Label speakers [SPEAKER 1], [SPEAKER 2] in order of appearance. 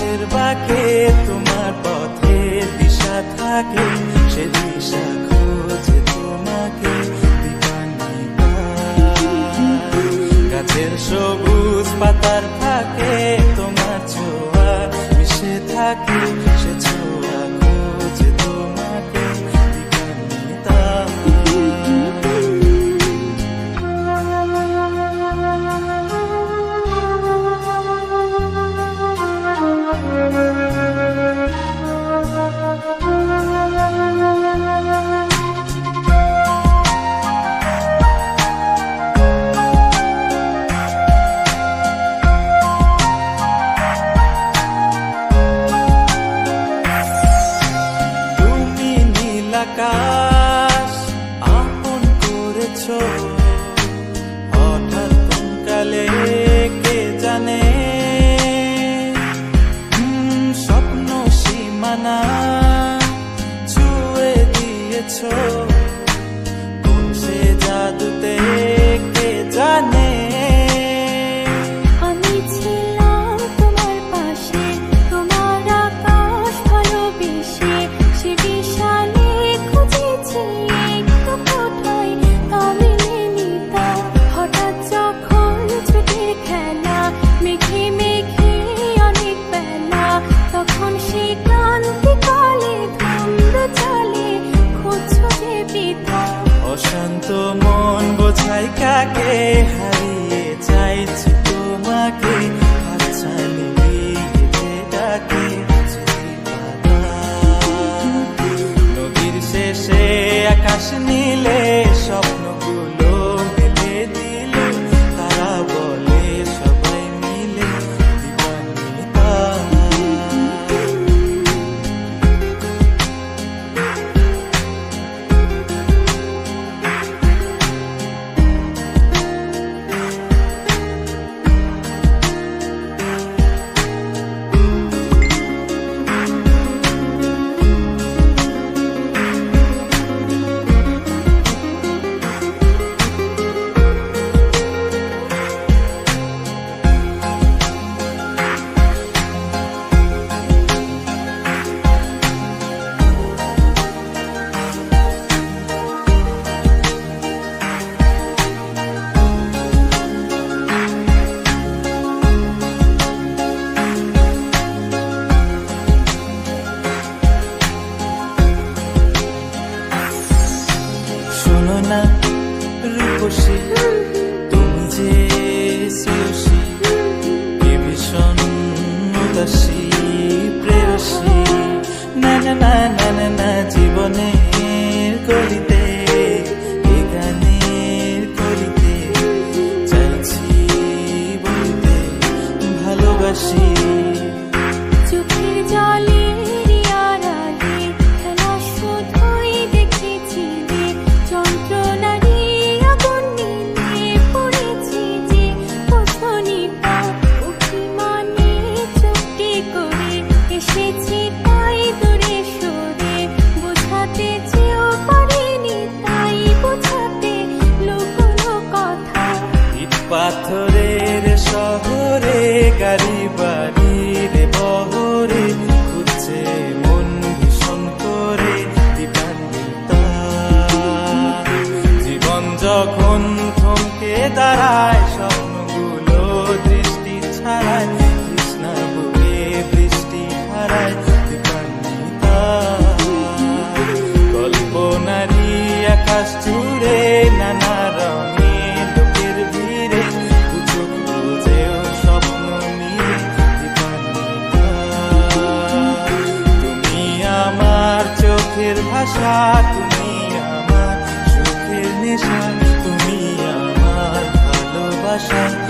[SPEAKER 1] পথের বাঁকে তোমার পথের দিশা থাকে, সে দিশা খোঁজে তোমাকে দিবানিতা। গাছের সবুজ পাতার ফাঁকে তোমার ছোঁয়া মিশে থাকে, সে ছোঁয়া খোঁজে তোমাকে দিবানিতা। আকাশ আপন করেছো হঠাৎ কালে কে জানে, স্বপ্ন সীমানা ছুঁয়ে দিয়েছো কোন সে জাদুতে কে জানে। অশান্ত মন বোঝাই কাকে, হারিয়ে চাইছি তোমাকে, হাতছানি দিয়ে ডাকে নদীর শেষে আকাশ নীলে স্বপ্নগুলো মেলে দিল, তারা বলে সবাই মিলে দিবানিতা। না রূপসী তুমি যে শ্রেয়সী, কে ভীষণ উদাসী প্রেয়সী, না না না না না না জীবনের কলিতে এ গানের কলিতে চাইছি বলতে ভালোবাসি।
[SPEAKER 2] চোখের জলে
[SPEAKER 1] পাথরের শহরে গাড়ি বাড়ির বহরে খুঁজছে মন ভীষণ করে দিবানিতা। জীবন যখন থমকে দাঁড়ায় স্বপ্নগুলো দৃষ্টি ছাড়ায়, কৃষ্ণা বুকে বৃষ্টি হারায় দিবানিতা। কল্পনারি আকাশ জুড়ে নানা রঙে চোখের ভাষা, তুমি আমার সুখের নেশা, তুমি আমার ভালোবাসা।